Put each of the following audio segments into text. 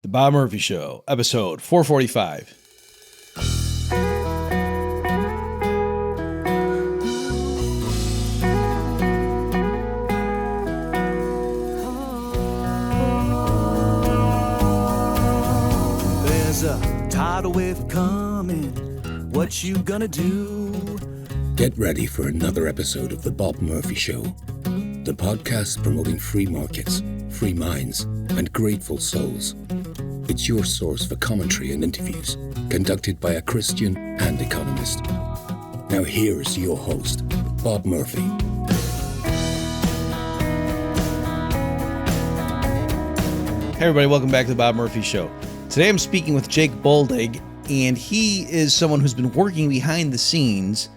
The Bob Murphy Show, episode 445. There's a tidal wave coming. What you gonna do? Get ready for another episode of The Bob Murphy Show, the podcast promoting free markets, free minds, and grateful souls. It's your source for commentary and interviews conducted by a Christian and economist. Now here's your host, Bob Murphy. Hey everybody, welcome back to The Bob Murphy Show. Today I'm speaking with Jake Boldig, and he is someone who's been working behind the scenes.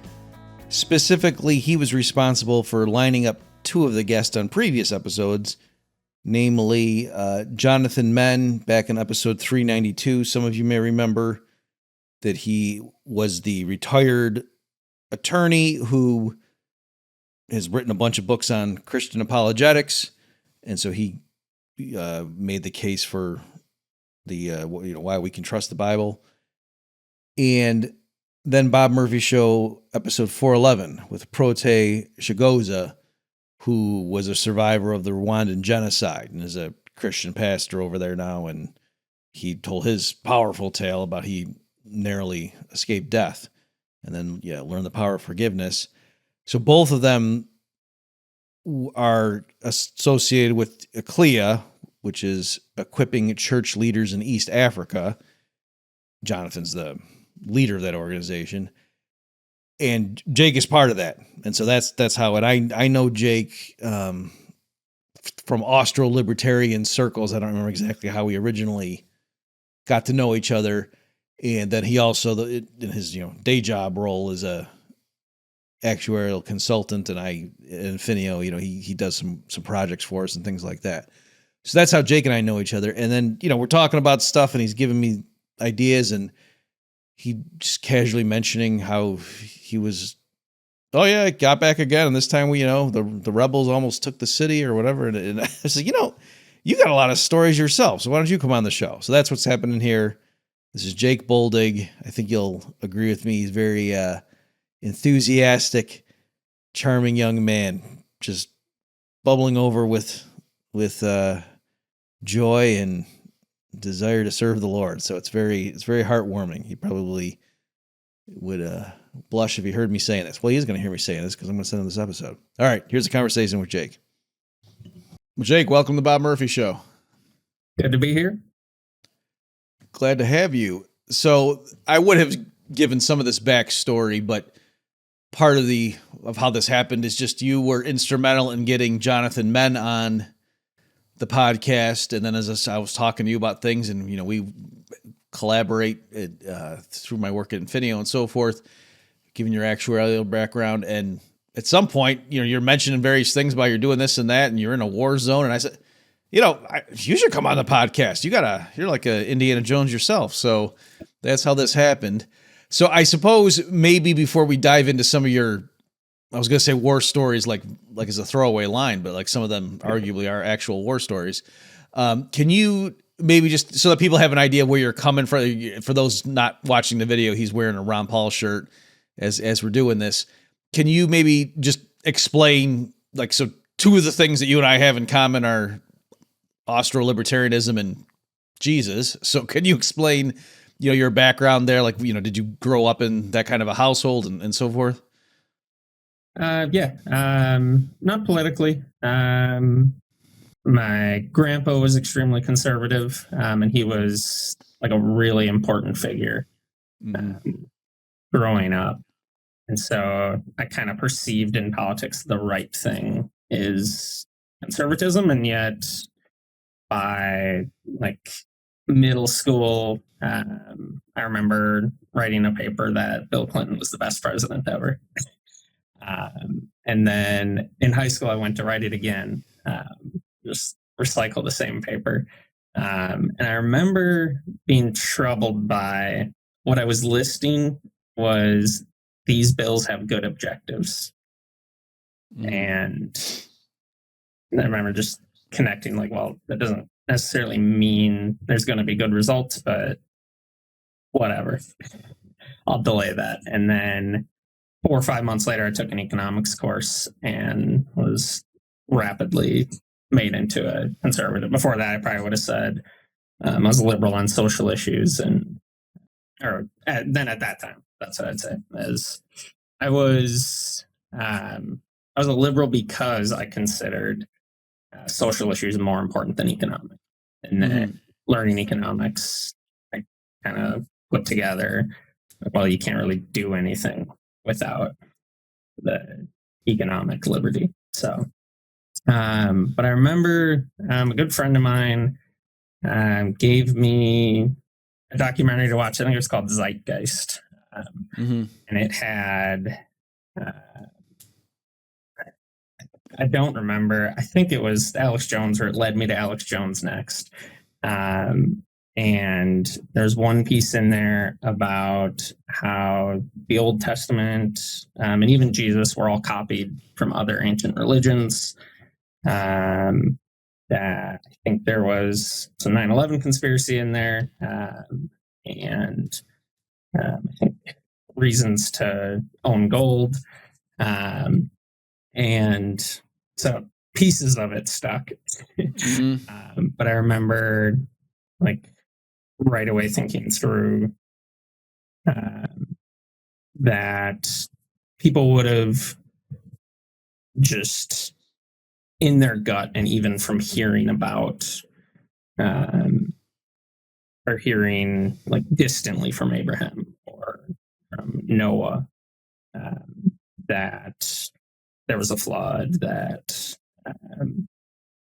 Specifically, he was responsible for lining up two of the guests on previous episodes, namely Jonathan Menn back in episode 392. Some of you may remember that he was the retired attorney who has written a bunch of books on Christian apologetics, and so he made the case for the why we can trust the Bible. And then Bob Murphy Show episode 411 with Prote Shigoza, who was a survivor of the Rwandan genocide and is a Christian pastor over there now. And he told his powerful tale about he narrowly escaped death and then, learned the power of forgiveness. So both of them are associated with ECLEA, which is equipping church leaders in East Africa. Jonathan's the leader of that organization. And Jake is part of that. And so that's how it, I know Jake from Austro-libertarian circles. I don't remember exactly how we originally got to know each other. And then he also, in his day job role, is a actuarial consultant, and Infinio, he does some projects for us and things like that. So that's how Jake and I know each other. And then, we're talking about stuff, and he's giving me ideas, and he just casually mentioning how he was, got back again. And this time the rebels almost took the city or whatever. And I said, you got a lot of stories yourself. So why don't you come on the show? So that's what's happening here. This is Jake Boldig. I think you'll agree with me. He's very enthusiastic, charming young man, just bubbling over with joy and desire to serve the Lord. So it's very heartwarming. He probably would blush if he heard me saying this. Well, he is going to hear me saying this because I'm going to send him this episode. All right, here's a conversation with Jake. Well, Jake, welcome to the Bob Murphy Show. Good to be here. Glad to have you. So I would have given some of this backstory, but part of how this happened is just you were instrumental in getting Jonathan Menn on the podcast. And then as I was talking to you about things, and, we collaborate through my work at Infinio and so forth, given your actuarial background. And at some point, you're mentioning various things about you're doing this and that, and you're in a war zone. And I said, you should come on the podcast. You're like a Indiana Jones yourself. So that's how this happened. So I suppose maybe before we dive into some of your, I was going to say war stories, like as a throwaway line, but like some of them arguably are actual war stories. Can you maybe just, so that people have an idea where you're coming from, for those not watching the video, he's wearing a Ron Paul shirt as we're doing this. Can you maybe just explain, so two of the things that you and I have in common are Austro-libertarianism and Jesus. So can you explain, your background there? Did you grow up in that kind of a household and so forth? Not politically. My grandpa was extremely conservative, and he was like a really important figure growing up. And so I kind of perceived in politics the right thing is conservatism, and yet by middle school, I remember writing a paper that Bill Clinton was the best president ever. And then in high school, I went to write it again, just recycle the same paper. And I remember being troubled by what I was listing was these bills have good objectives. And I remember just connecting that doesn't necessarily mean there's going to be good results, but whatever. I'll delay that. And then 4 or 5 months later, I took an economics course and was rapidly made into a conservative. Before that, I probably would have said I was liberal on social issues, then at that time, that's what I'd say. As I was a liberal because I considered social issues more important than economic, and then learning economics, I kind of put together, well, you can't really do anything without the economic liberty. So, but I remember a good friend of mine gave me a documentary to watch. I think it was called Zeitgeist. And it had, I don't remember. I think it was Alex Jones, or it led me to Alex Jones next. And there's one piece in there about how the Old Testament and even Jesus were all copied from other ancient religions. That I think there was some 9/11 conspiracy in there, and I think reasons to own gold. And so pieces of it stuck. But I remember like right away thinking through that people would have just in their gut, and even from hearing about or hearing like distantly from Abraham or from Noah, that there was a flood, that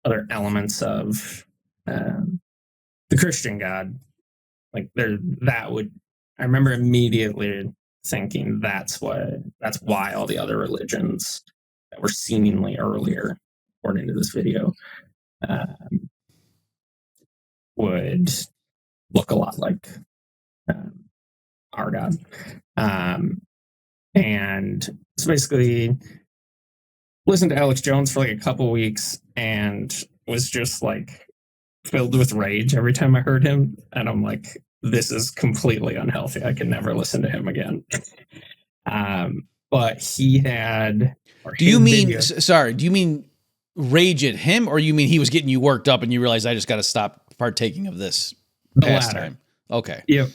other elements of the Christian God, like that would, I remember immediately thinking that's why all the other religions that were seemingly earlier, according to this video, would look a lot like our God. And so basically listened to Alex Jones for like a couple weeks and was just like filled with rage every time I heard him. And I'm like, this is completely unhealthy. I can never listen to him again. But he had... Do you mean rage at him, or you mean he was getting you worked up and you realized I just got to stop partaking of this pastime? Okay. Yep.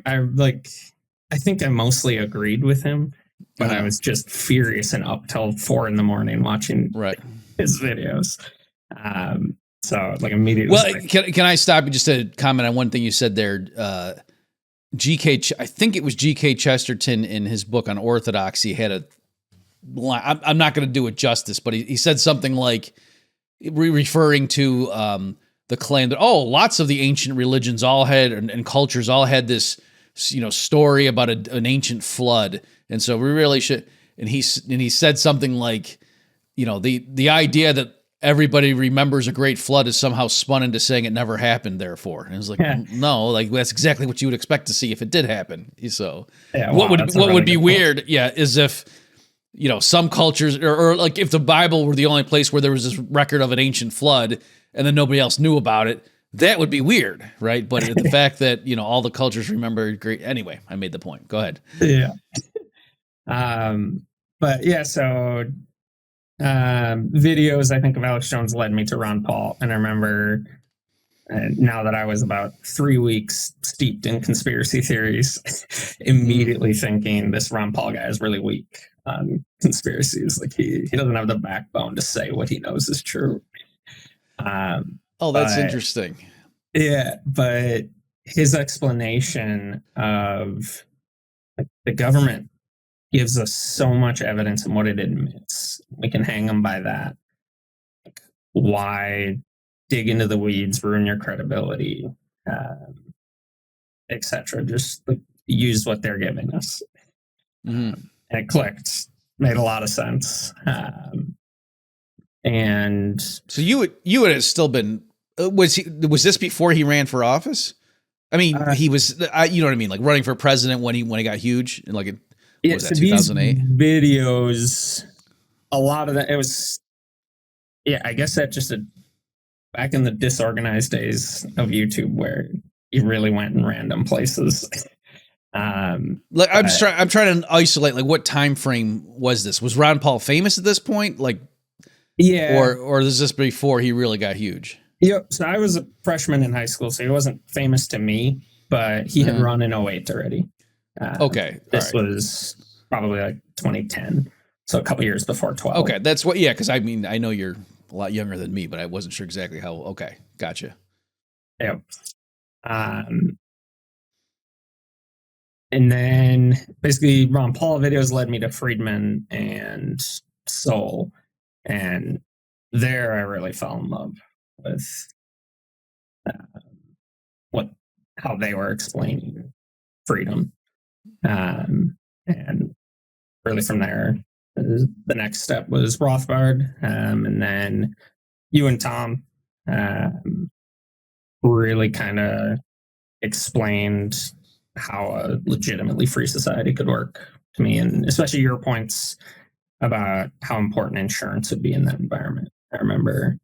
I think I mostly agreed with him, but I was just furious and up till 4 a.m. watching his videos. So like immediately. Well, can I stop you just to comment on one thing you said there? I think it was G.K. Chesterton in his book on orthodoxy had a line. I'm not going to do it justice, but he said something like, referring to the claim that, lots of the ancient religions all had and cultures all had this, story about an ancient flood. And so we really should, and he said something like, the idea that everybody remembers a great flood is somehow spun into saying it never happened, therefore. And it was like, no, like that's exactly what you would expect to see if it did happen. So what would be weird, is if, some cultures or like if the Bible were the only place where there was this record of an ancient flood and then nobody else knew about it, that would be weird, right? But the fact that, all the cultures remember great. Anyway, I made the point. Go ahead. Yeah. But yeah, so videos, I think, of Alex Jones led me to Ron Paul. And I remember now that I was about 3 weeks steeped in conspiracy theories, immediately thinking this Ron Paul guy is really weak on conspiracies. Like he doesn't have the backbone to say what he knows is true. That's interesting. Yeah, but his explanation of like, the government gives us so much evidence in what it admits. We can hang them by that. Like, why dig into the weeds, ruin your credibility, etc. Just like, use what they're giving us. And it clicked. Made a lot of sense. And so you would have still been. Was this before he ran for office? I mean, he was. You know what I mean, like running for president when he got huge, and like was that 2008? Videos, a lot of that. It was. Yeah, I guess that just back in the disorganized days of YouTube where you really went in random places. Like I'm trying to isolate like what time frame was this? Was Ron Paul famous at this point? Like, yeah, or is this before he really got huge? yep. So I was a freshman in high school, so he wasn't famous to me, but he had run in 08 already. Okay, this was probably like 2010, so a couple years before 12. Okay, that's what. Yeah, because I mean, I know you're a lot younger than me, but I wasn't sure exactly how. Okay, gotcha. Yep. And then basically Ron Paul videos led me to Friedman and Soul. And there I really fell in love with how they were explaining freedom. And really from there, the next step was Rothbard. And then you and Tom really kind of explained how a legitimately free society could work to me, and especially your points about how important insurance would be in that environment. I remember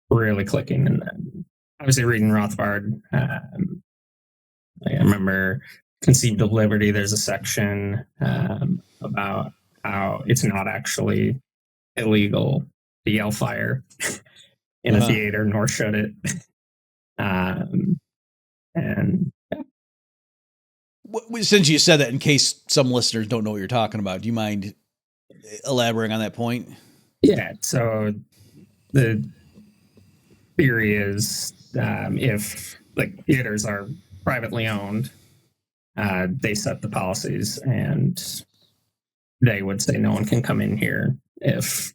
really clicking, and then obviously reading Rothbard. I remember Conceived of Liberty. There's a section about how it's not actually illegal to yell fire in a theater, nor should it. And since you said that, in case some listeners don't know what you're talking about, do you mind elaborating on that point? Yeah. So the theory is if like theaters are privately owned, they set the policies, and they would say no one can come in here if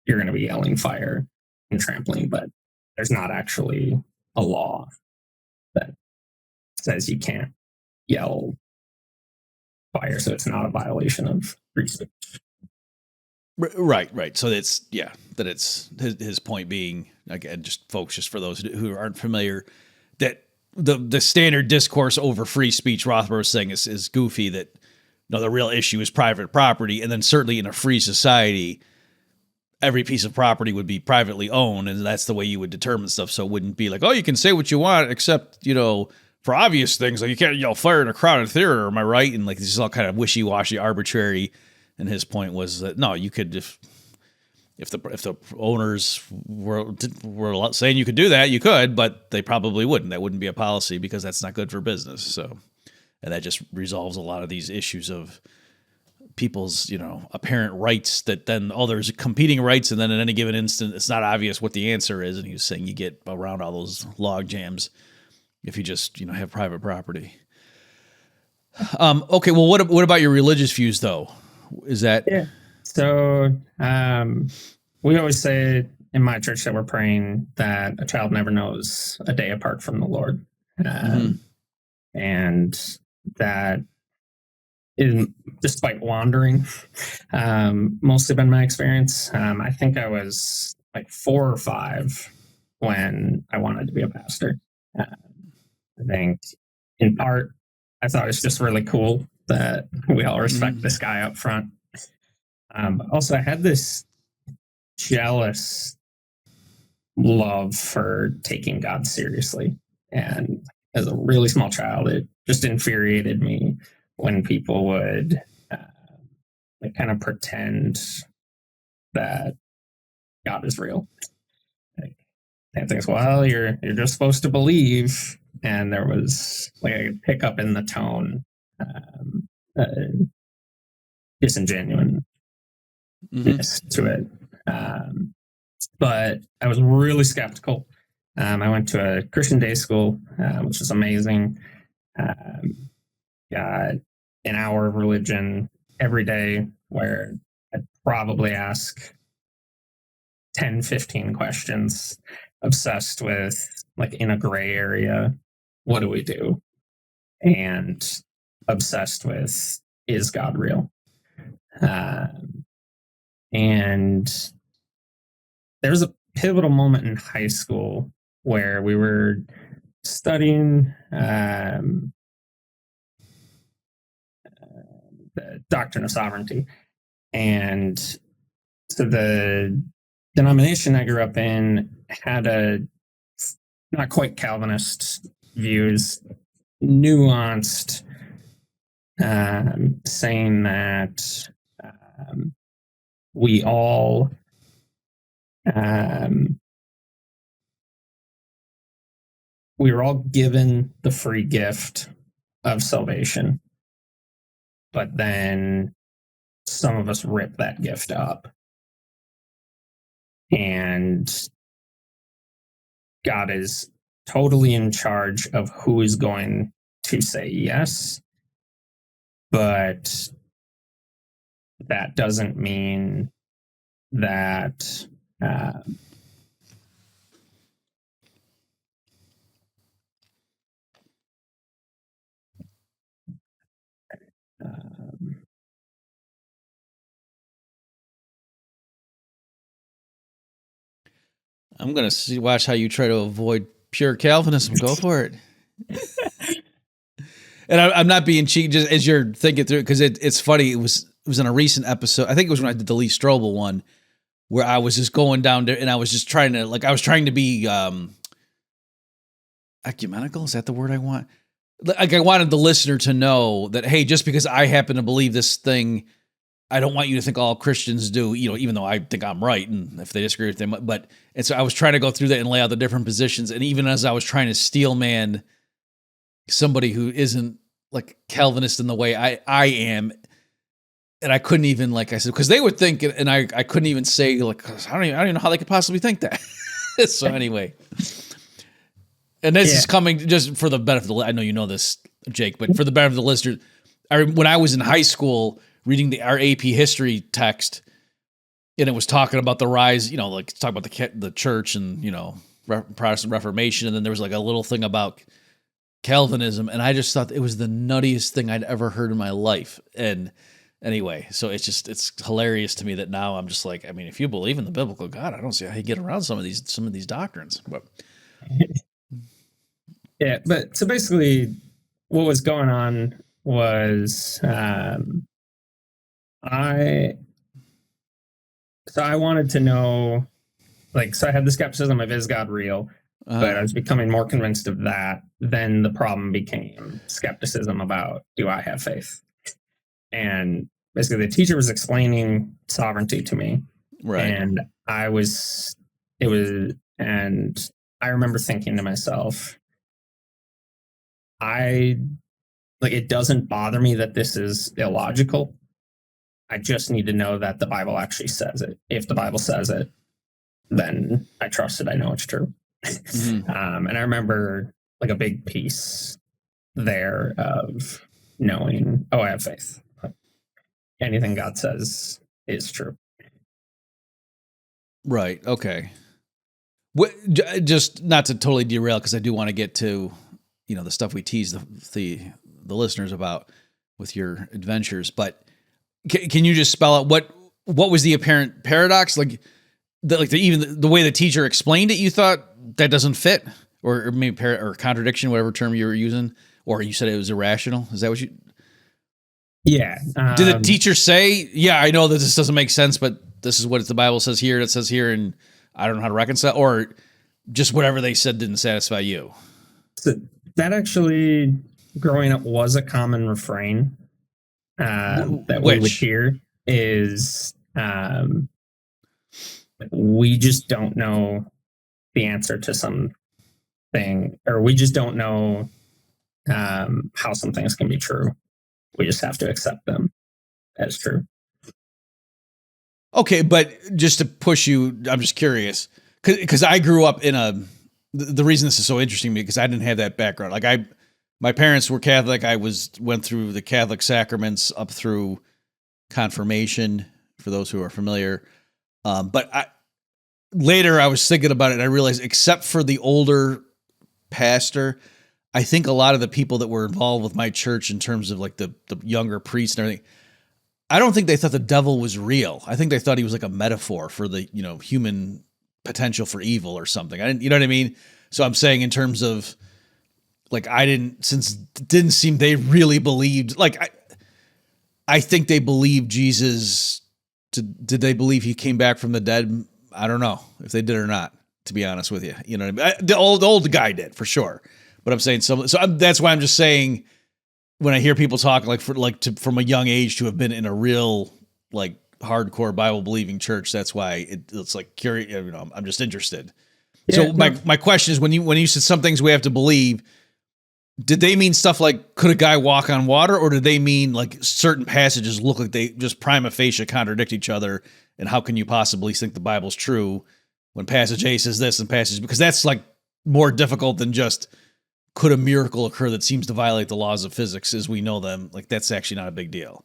you're going to be yelling fire and trampling, but there's not actually a law that says you can't yell fire, so it's not a violation of free speech. Right. So it's his point being, again, just folks, just for those who aren't familiar, that the standard discourse over free speech Rothbard was saying is goofy, that no, the real issue is private property. And then certainly in a free society, every piece of property would be privately owned, and that's the way you would determine stuff. So it wouldn't be like, oh, you can say what you want, except, for obvious things, like you can't yell fire in a crowded theater, am I right? And like this is all kind of wishy-washy, arbitrary. And his point was that no, you could, if the owners were saying you could do that, you could, but they probably wouldn't. That wouldn't be a policy because that's not good for business. So, and that just resolves a lot of these issues of people's, apparent rights that then there's competing rights, and then in any given instant, it's not obvious what the answer is. And he was saying you get around all those log jams if you just, have private property. Okay. Well, what about your religious views though? Is that? Yeah. So, we always say in my church that we're praying that a child never knows a day apart from the Lord. And that is, despite wandering, mostly been my experience. I think I was like 4 or 5 when I wanted to be a pastor. I think in part, I thought it's just really cool that we all respect this guy up front. But also, I had this jealous love for taking God seriously. And as a really small child, it just infuriated me when people would kind of pretend that God is real. And things, well, you're just supposed to believe. And there was like I could pick up in the tone disingenuine to it. But I was really skeptical. I went to a Christian day school, which was amazing. Got an hour of religion every day where I'd probably ask 10, 15 questions, obsessed with, like, in a gray area, what do we do? And obsessed with, is God real? And there was a pivotal moment in high school where we were studying the doctrine of sovereignty. And so the denomination I grew up in had a not quite Calvinist views, nuanced, saying that we all we were all given the free gift of salvation, but then some of us rip that gift up, and God is totally in charge of who is going to say yes, but that doesn't mean that I'm gonna watch how you try to avoid pure Calvinism. Go for it. And I'm not being cheeky, just as you're thinking through it, because it's funny. It was in a recent episode. I think it was when I did the Lee Strobel one, where I was just going down there and I was just trying to be ecumenical. Is that the word I want? Like, I wanted the listener to know that, hey, just because I happen to believe this thing, I don't want you to think all Christians do, even though I think I'm right, and if they disagree with them, and so I was trying to go through that and lay out the different positions, and even as I was trying to steel man somebody who isn't like Calvinist in the way I am, and I couldn't even, like I said, because they would think, and I couldn't even say, like, I don't even know how they could possibly think that. So anyway, and this is coming just for the benefit of I know you know this, Jake, but for the benefit of the listeners, when I was in high school reading our AP history text, and it was talking about the rise, like talk about the church and Protestant Reformation, and then there was like a little thing about Calvinism, and I just thought it was the nuttiest thing I'd ever heard in my life. And anyway, so it's hilarious to me that now I'm just like, I mean, if you believe in the biblical God, I don't see how you get around some of these doctrines. But yeah, but so basically, what was going on was I wanted to know, like, so I had the skepticism of, is God real? But I was becoming more convinced of that. Then the problem became skepticism about, do I have faith? And basically the teacher was explaining sovereignty to me. right. And I remember thinking to myself, it doesn't bother me that this is illogical. I just need to know that the Bible actually says it. If the Bible says it, then I trust it. I know it's true. Mm-hmm. And I remember like a big piece there of knowing, I have faith. Anything God says is true. Right. Okay. Just not to totally derail, because I do want to get to, the stuff we tease the listeners about with your adventures. But can you just spell out what was the apparent paradox? Like even the way the teacher explained it, you thought that doesn't fit, or maybe or contradiction, whatever term you were using, or you said it was irrational. Is that what you? Yeah. Did the teacher say, yeah, I know that this doesn't make sense, but this is what the Bible says here, it says here, and I don't know how to reconcile, or just whatever they said didn't satisfy you? So that actually, growing up, was a common refrain that we would hear is, we just don't know the answer to something, or we just don't know how some things can be true. We just have to accept them as true. Okay, but just to push you, I'm just curious, because I grew up in the reason this is so interesting to me, because I didn't have that background. Like my parents were Catholic. I went through the Catholic sacraments up through confirmation, for those who are familiar. But later I was thinking about it, and I realized, except for the older pastor, I think a lot of the people that were involved with my church in terms of like the younger priests and everything, I don't think they thought the devil was real. I think they thought he was like a metaphor for the, human potential for evil or something. You know what I mean? So I'm saying, in terms of like, it didn't seem they really believed, like, I think they believed Jesus. Did they believe he came back from the dead? I don't know if they did or not, to be honest with you. You know what I mean? The old guy did for sure. But I'm saying that's why I'm just saying when I hear people talk from a young age to have been in a real like hardcore Bible believing church, that's why it's like curious. You know, I'm just interested. Yeah, So my question is when you said some things we have to believe, did they mean stuff like could a guy walk on water, or did they mean like certain passages look like they just prima facie contradict each other, and how can you possibly think the Bible's true when passage A says this and passage, because that's like more difficult than just could a miracle occur that seems to violate the laws of physics as we know them. Like that's actually not a big deal.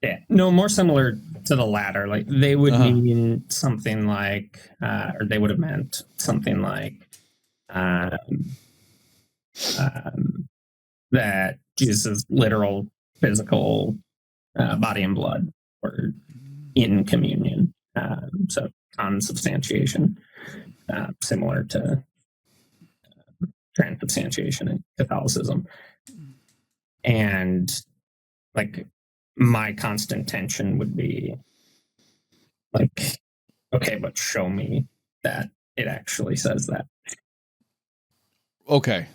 Yeah, no, more similar to the latter. Like they would mean something like, or they would have meant something like that Jesus' literal physical body and blood were in communion. So consubstantiation, similar to transubstantiation in Catholicism. And like my constant tension would be like, okay, but show me that it actually says that. Okay.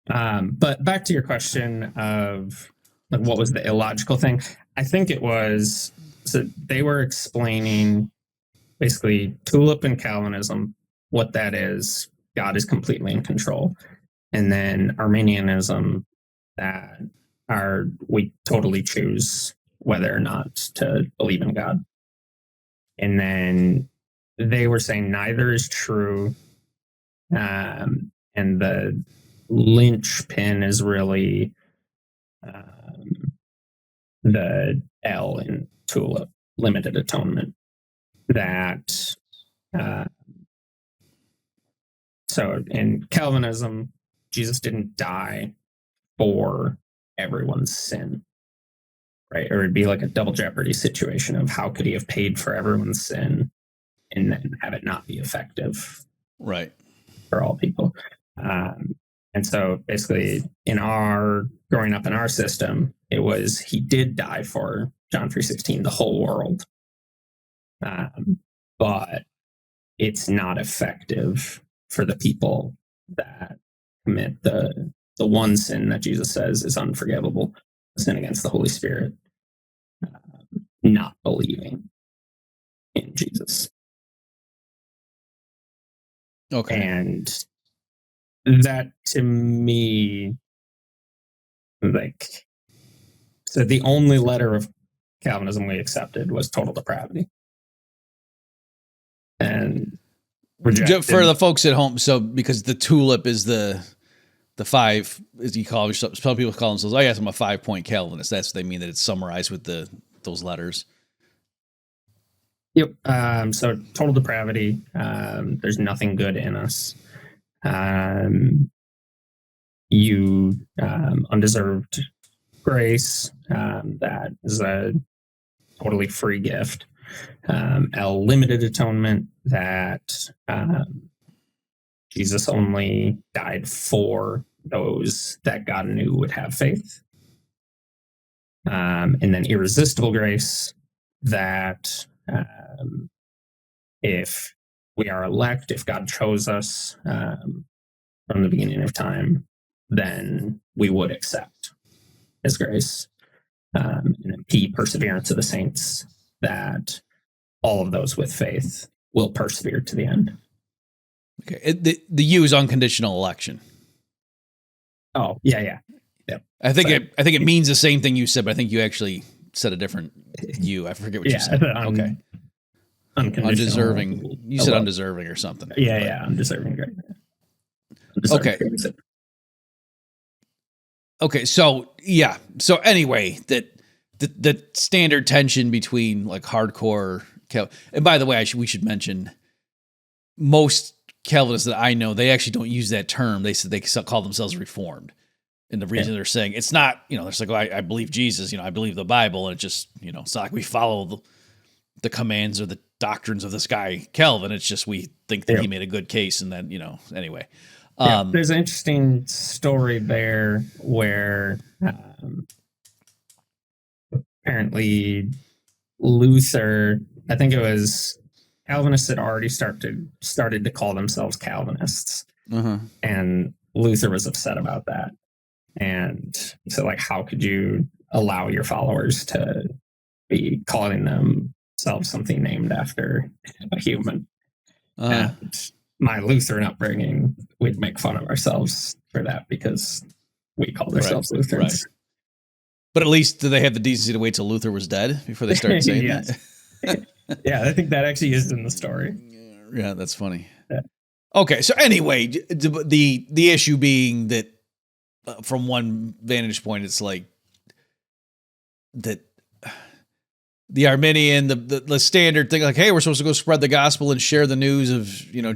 But back to your question of like, what was the illogical thing? I think it was, so they were explaining basically tulip and Calvinism, what that is. God is completely in control. And then Arminianism, that we totally choose whether or not to believe in God. And then they were saying neither is true. And the linchpin is really the L in tulip, limited atonement. That so in Calvinism, Jesus didn't die for everyone's sin, right? Or it'd be like a double jeopardy situation of how could he have paid for everyone's sin and then have it not be effective, right, for all people. And so basically growing up in our system, it was he did die for John 3:16, the whole world. But it's not effective for the people that commit the one sin that Jesus says is unforgivable, sin against the Holy Spirit, not believing in Jesus. Okay. And that to me, like, so the only letter of Calvinism we accepted was total depravity. And rejected. For the folks at home, so because the tulip is the 5, as you call it, some people call themselves, I guess I'm a 5-point Calvinist. That's what they mean, that it's summarized with those letters. Yep. So total depravity. There's nothing good in us. Undeserved grace. That is a totally free gift. A limited atonement, that Jesus only died for those that God knew would have faith. And then irresistible grace, that if we are elect, if God chose us from the beginning of time, then we would accept his grace. And then P, perseverance of the saints, that all of those with faith will persevere to the end. Okay. The U is unconditional election. Oh, yeah. Yep. I think it means the same thing you said, but I think you actually said a different U. I forget what you said. Okay. Undeserving. You said undeserving or something. Yeah, undeserving grace. Okay. Okay, so yeah. So anyway, the standard tension between like hardcore and by the way, we should mention most Calvinists that I know, they actually don't use that term. They said they call themselves Reformed. And the reason they're saying it's not, they're like, I believe Jesus, I believe the Bible, and it just, it's not like we follow the commands or the doctrines of this guy Calvin. It's just we think that he made a good case, and then anyway. There's an interesting story there where apparently Luther, I think it was Calvinists had already started to call themselves Calvinists, and Luther was upset about that. And so, like, how could you allow your followers to be calling themselves something named after a human? And my Lutheran upbringing, we'd make fun of ourselves for that because we called ourselves Lutherans. Right. But at least do they have the decency to wait till Luther was dead before they started saying that? Yeah, I think that actually is in the story. Yeah, that's funny. Yeah. Okay, so anyway, the issue being that from one vantage point, it's like that the Arminian, the standard thing, like, hey, we're supposed to go spread the gospel and share the news of,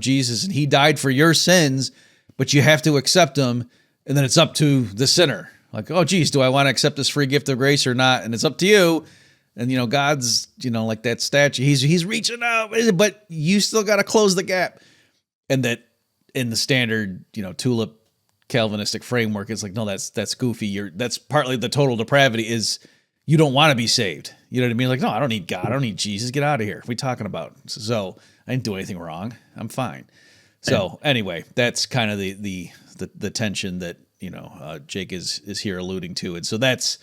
Jesus, and he died for your sins, but you have to accept him, and then it's up to the sinner. Like, oh, geez, do I want to accept this free gift of grace or not? And it's up to you. And, God's, like that statue, he's reaching out, but you still got to close the gap. And that in the standard, tulip Calvinistic framework, it's like, no, that's goofy. That's partly the total depravity is you don't want to be saved. You know what I mean? Like, no, I don't need God. I don't need Jesus. Get out of here. What are we talking about? So I didn't do anything wrong. I'm fine. So anyway, that's kind of the tension that, Jake is here alluding to. And so that's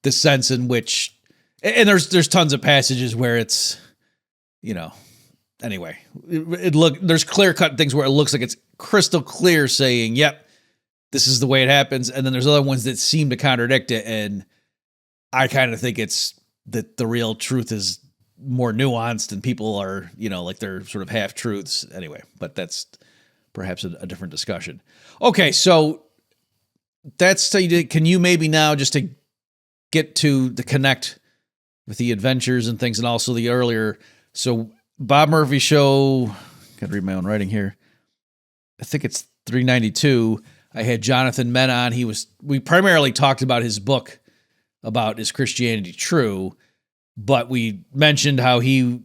the sense in which, and there's tons of passages where it's, anyway, there's clear cut things where it looks like it's crystal clear saying, yep, this is the way it happens. And then there's other ones that seem to contradict it. And I kind of think it's that the real truth is more nuanced and people are, like they're sort of half truths anyway, but that's perhaps a different discussion. Okay. So can you maybe now just to get to the connect with the adventures and things and also the earlier, so Bob Murphy show, got to read my own writing here. I think it's 392. I had Jonathan Menn on. We primarily talked about his book about Is Christianity True? But we mentioned how he,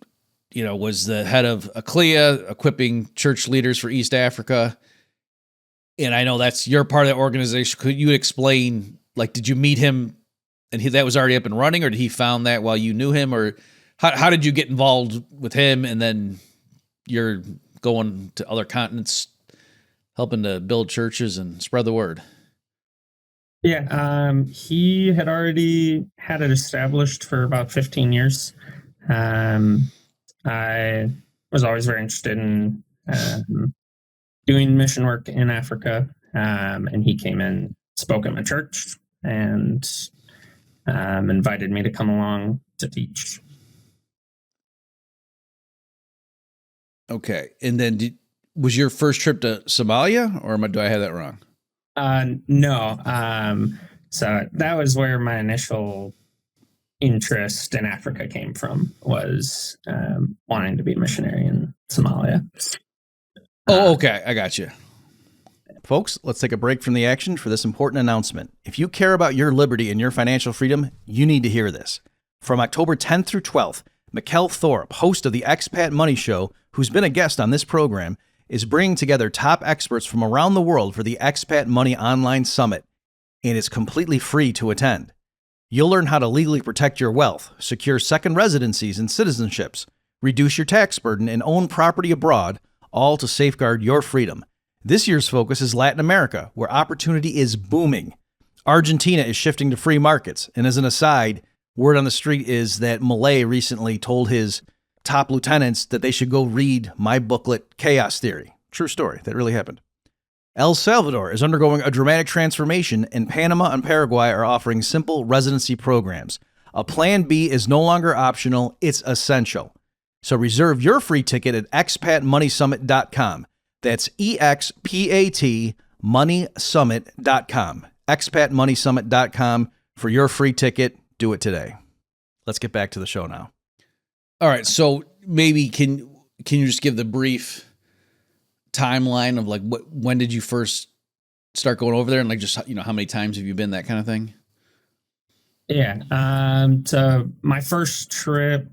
was the head of ACLEA, equipping church leaders for East Africa. And I know that's your part of the organization. Could you explain, like, did you meet him and that was already up and running, or did he found that while you knew him, or how did you get involved with him? And then you're going to other continents, helping to build churches and spread the word. Yeah, he had already had it established for about 15 years. I was always very interested in doing mission work in Africa, and he came in, spoke at my church, and invited me to come along to teach. Okay, and then was your first trip to Somalia, or do I have that wrong? No. So that was where my initial interest in Africa came from, was wanting to be a missionary in Somalia. Oh, okay. I got you. Folks, let's take a break from the action for this important announcement. If you care about your liberty and your financial freedom, you need to hear this. From October 10th through 12th, Mikkel Thorpe, host of the Expat Money Show, who's been a guest on this program, is bringing together top experts from around the world for the Expat Money Online Summit, and it's completely free to attend. You'll learn how to legally protect your wealth, secure second residencies and citizenships, reduce your tax burden, and own property abroad, all to safeguard your freedom. This year's focus is Latin America, where opportunity is booming. Argentina is shifting to free markets, and as an aside, word on the street is that Milei recently told his top lieutenants that they should go read my booklet, Chaos Theory. True story. That really happened. El Salvador is undergoing a dramatic transformation, and Panama and Paraguay are offering simple residency programs. A Plan B is no longer optional, it's essential. So reserve your free ticket at expatmoneysummit.com. That's EXPAT moneysummit.com. expatmoneysummit.com for your free ticket. Do it today. Let's get back to the show now. All right, so maybe can you just give the brief timeline of like when did you first start going over there, and like just how many times have you been, that kind of thing? Yeah. So my first trip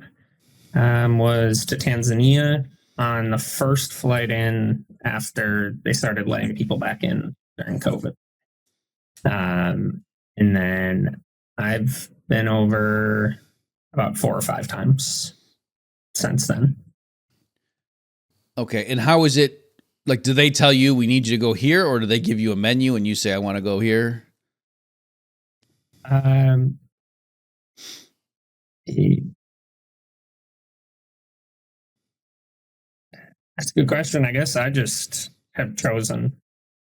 was to Tanzania on the first flight in after they started letting people back in during COVID. And then I've been over about 4 or 5 times since then. Okay. And how is it? Like, do they tell you we need you to go here, or do they give you a menu and you say, I want to go here? That's a good question. I guess I just have chosen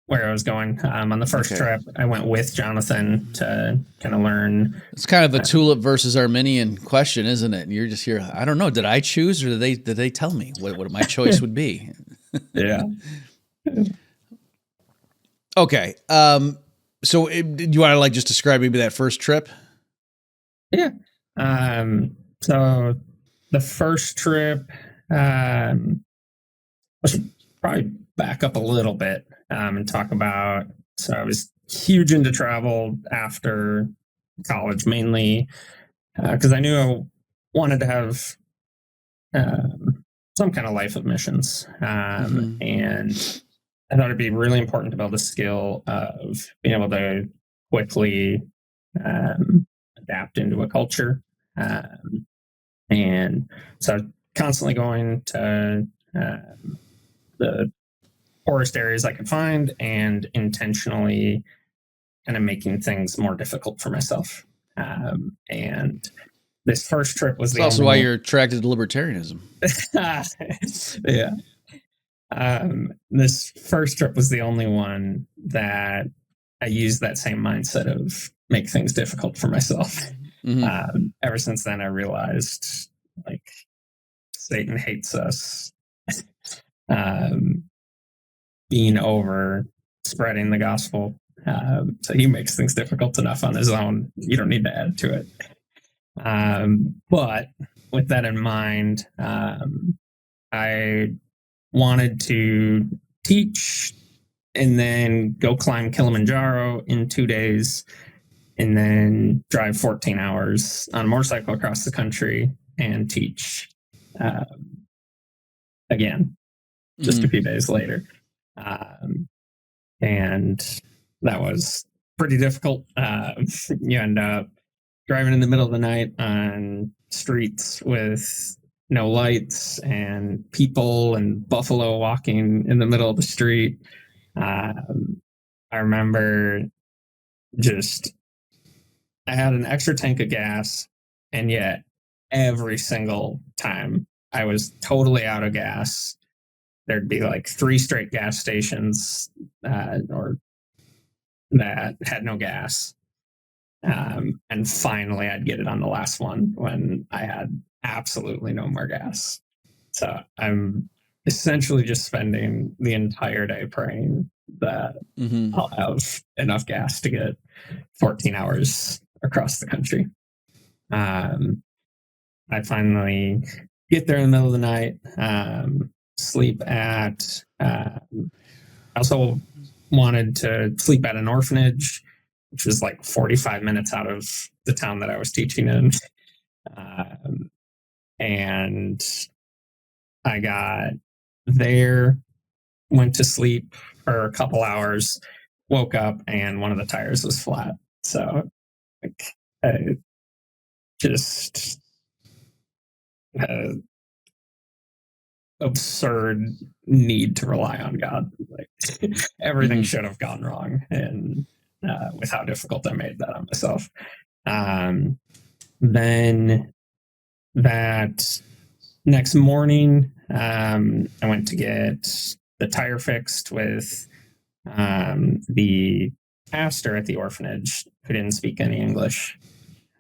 where I was going. On the first trip, I went with Jonathan to kind of learn. It's kind of a tulip versus Arminian question, isn't it? And you're just here. I don't know. Did I choose, or did they tell me what my choice would be? Yeah. Okay. So do you want to like just describe maybe that first trip? Yeah. So the first trip, I should probably back up a little bit and talk about. So I was huge into travel after college, mainly because I knew I wanted to have some kind of life of missions, and I thought it'd be really important to build a skill of being able to quickly adapt into a culture. And so constantly going to the poorest areas I could find and intentionally kind of making things more difficult for myself. And this first trip was That's also why you're attracted to libertarianism. Yeah. This first trip was the only one that I used that same mindset of make things difficult for myself. Ever since then, I realized like Satan hates us being over spreading the gospel. So he makes things difficult enough on his own. You don't need to add to it. But with that in mind, I wanted to teach and then go climb Kilimanjaro in 2 days and then drive 14 hours on a motorcycle across the country and teach again just a few days later. And that was pretty difficult. You end up driving in the middle of the night on streets with no lights and people and buffalo walking in the middle of the street. I remember I had an extra tank of gas, and yet every single time I was totally out of gas. There'd be like 3 straight gas stations or that had no gas. And finally, I'd get it on the last one when I had absolutely no more gas. So I'm essentially just spending the entire day praying that I'll have enough gas to get 14 hours across the country. I finally get there in the middle of the night, sleep at, I also wanted to sleep at an orphanage, which was like 45 minutes out of the town that I was teaching in. And I got there, went to sleep for a couple hours, woke up, and one of the tires was flat. So like, I just absurd need to rely on God. Like everything should have gone wrong, and with how difficult I made that on myself. Then that next morning, I went to get the tire fixed with the pastor at the orphanage who didn't speak any English.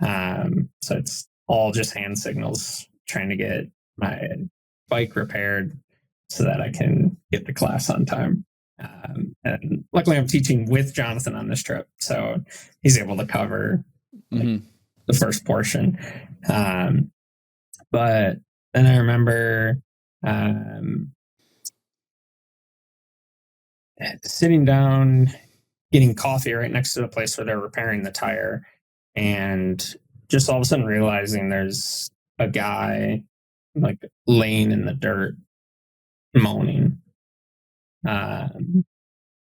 So it's all just hand signals trying to get my bike repaired so that I can get to class on time. And luckily I'm teaching with Jonathan on this trip, so he's able to cover the first portion. But then I remember sitting down, getting coffee right next to the place where they're repairing the tire, and just all of a sudden realizing there's a guy like laying in the dirt moaning.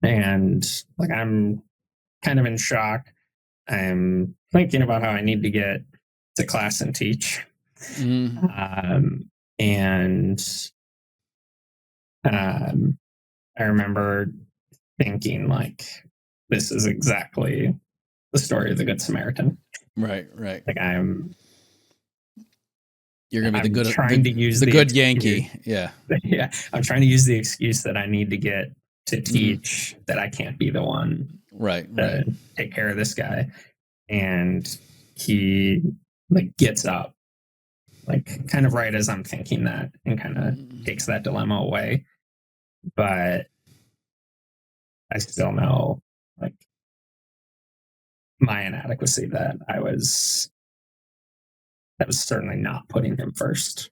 And like I'm kind of in shock. I'm thinking about how I need to get to class and teach. Mm-hmm. And I remember thinking, like, this is exactly the story of the Good Samaritan. Right. Like, You're gonna be I'm the good, trying to use the the good excuse. Yankee. Yeah. Yeah, I'm trying to use the excuse that I need to get to Mm-hmm. teach, that I can't be the one Right. to take care of this guy. And he, like, gets up, like, kind of right as I'm thinking that, and kind of takes that dilemma away. But I still know, like, my inadequacy, that I was certainly not putting him first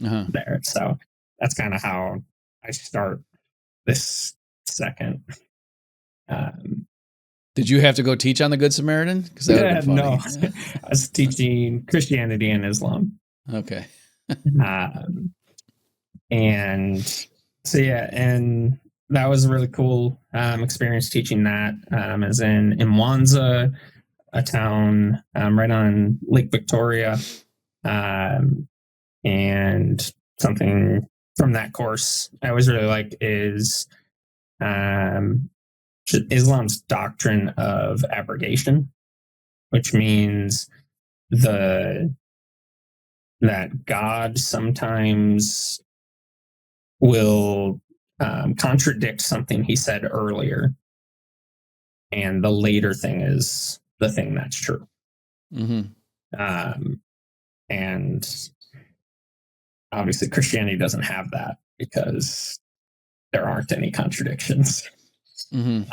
Uh-huh. there. So that's kind of how I start this second. Did you have to go teach on the Good Samaritan? Because that would have been No, funny. I was teaching Christianity and Islam. Okay. And so, yeah, and that was a really cool experience teaching that. As in Mwanza, a town right on Lake Victoria. And something from that course I always really like is Islam's doctrine of abrogation, which means that God sometimes will contradict something he said earlier, and the later thing is the thing that's true. Mm-hmm. And obviously Christianity doesn't have that, because there aren't any contradictions. Mm-hmm.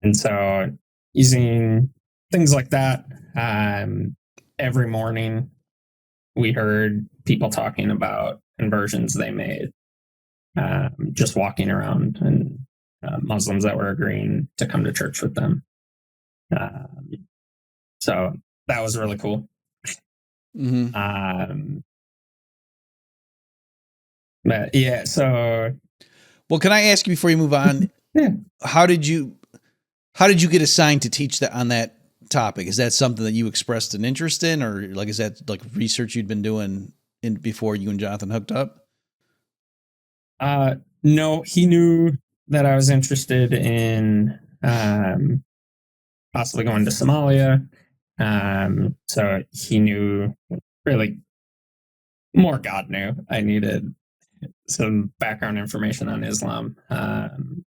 And so using things like that, every morning we heard people talking about conversions they made, just walking around, and Muslims that were agreeing to come to church with them. So that was really cool. Mm-hmm. But yeah, so. Well, can I ask you before you move on? Yeah. How did you get assigned to teach that on that topic? Is that something that you expressed an interest in, or like, is that like research you'd been doing before you and Jonathan hooked up? No, he knew that I was interested in possibly going to Somalia. So he knew, really, more God knew, I needed some background information on Islam.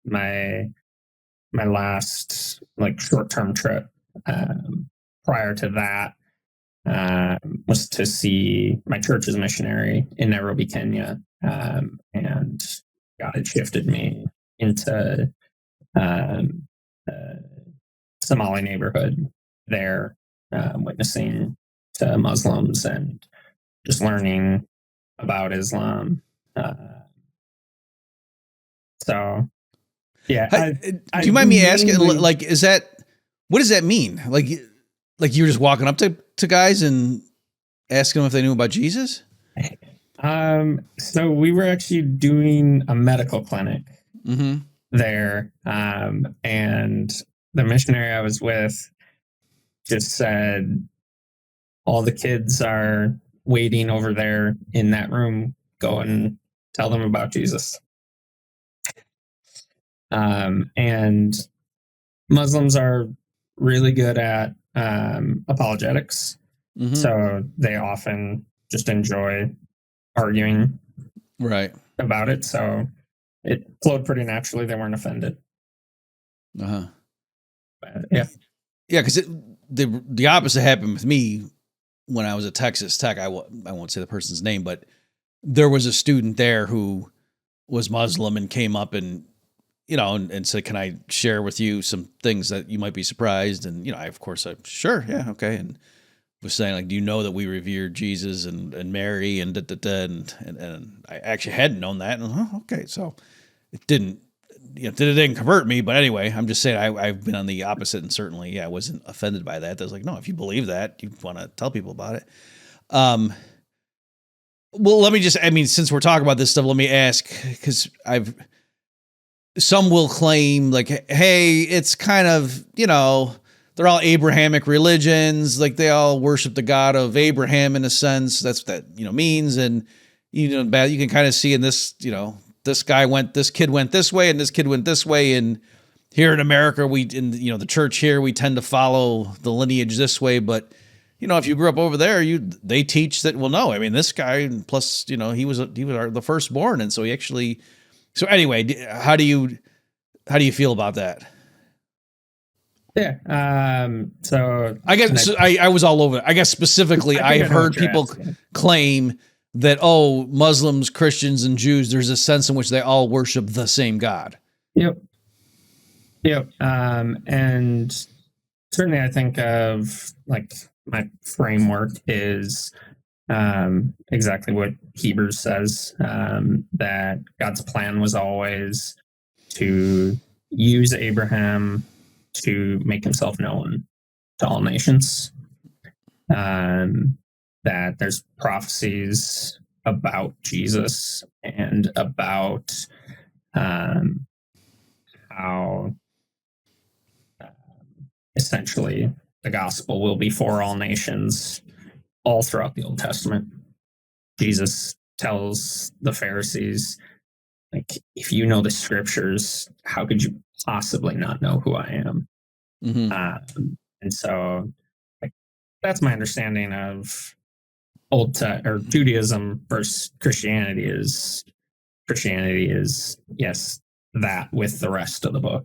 My last, like, short-term trip prior to that was to see my church's missionary in Nairobi, Kenya, and God had shifted me into Somali neighborhood there, witnessing to Muslims and just learning about Islam. So, yeah. Do you mind me asking? Like, what does that mean? Like you were just walking up to guys and asking them if they knew about Jesus? So we were actually doing a medical clinic Mm-hmm. there, and the missionary I was with just said, all the kids are waiting over there in that room. Go and tell them about Jesus. And Muslims are really good at apologetics. Mm-hmm. So they often just enjoy arguing about it. So it flowed pretty naturally. They weren't offended. Uh-huh. But, yeah. Yeah, because the opposite happened with me when I was at Texas Tech. I won't say the person's name, but there was a student there who was Muslim and came up and, and said, "Can I share with you some things that you might be surprised?" And, I sure. Yeah. Okay. And was saying, like, do you know that we revere Jesus and Mary and and I actually hadn't known that. And okay. So it didn't convert me, but anyway, I'm just saying I've been on the opposite, and certainly I wasn't offended by that. I was like, no, if you believe that, you want to tell people about it. Well, since we're talking about this stuff, let me ask, because some will claim, like, hey, it's kind of, they're all Abrahamic religions. Like they all worship the God of Abraham in a sense. That's what that, means. And, you can kind of see in this, this kid went this way and this kid went this way. And here in America, the church here, we tend to follow the lineage this way. But, if you grew up over there, they teach that, well, no, I mean, this guy, plus, he was the firstborn. And so he actually, so anyway, how do you feel about that? Yeah. So I guess I was all over it. I guess specifically, I've heard people claim that, Muslims, Christians, and Jews, there's a sense in which they all worship the same God. Yep. And certainly I think of like my framework is exactly what Hebrews says, that God's plan was always to use Abraham to make himself known to all nations. That there's prophecies about Jesus and about how essentially the gospel will be for all nations all throughout the Old Testament. Jesus tells the Pharisees, like, if you know the scriptures, how could you possibly not know who I am? Mm-hmm. And so that's my understanding of Judaism versus Christianity is yes, that with the rest of the book.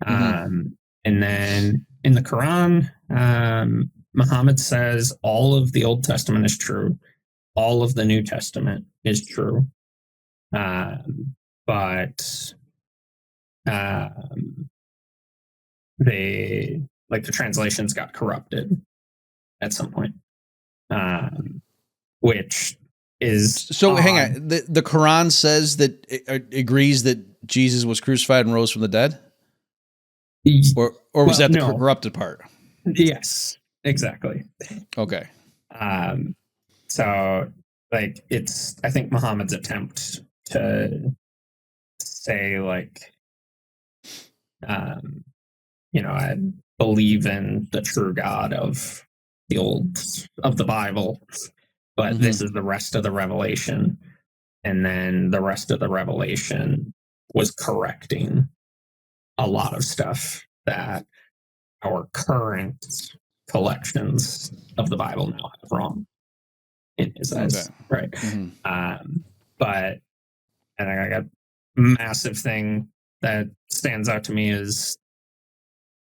Mm-hmm. And then in the Quran, Muhammad says all of the Old Testament is true. All of the New Testament is true. But the translations got corrupted at some point. Which is so hang on. The Quran says that it agrees that Jesus was crucified and rose from the dead, or was that the corrupted part? Yes, exactly. Okay. So it's I think Muhammad's attempt to say I believe in the true God of the Bible, but Mm-hmm. this is the rest of the revelation. And then the rest of the revelation was correcting a lot of stuff that our current collections of the Bible now have wrong in his eyes. Okay. Right. Mm-hmm. But I think a massive thing that stands out to me is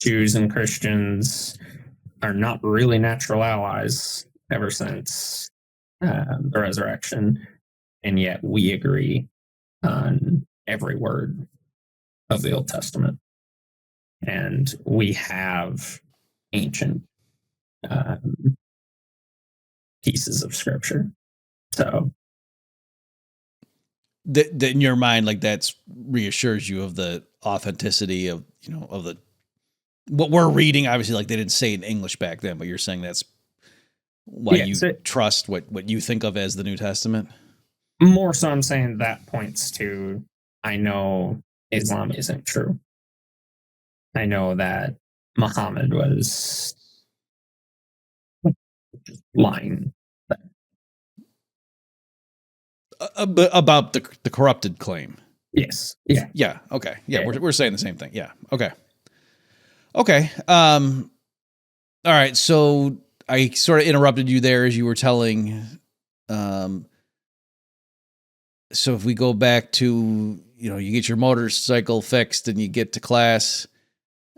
Jews and Christians are not really natural allies ever since the resurrection, and yet we agree on every word of the Old Testament, and we have ancient pieces of scripture. So that in your mind, that's reassures you of the authenticity of of the what we're reading. Obviously, they didn't say it in English back then, but you're saying that's why you trust what you think of as the New Testament? More so, I'm saying that points to, I know Islam isn't true. I know that Muhammad was lying. About the corrupted claim. Yes. Yeah. Yeah. Okay. Yeah. We're saying the same thing. Yeah. Okay. Okay. All right. So I sort of interrupted you there as you were telling. So if we go back to, you get your motorcycle fixed and you get to class,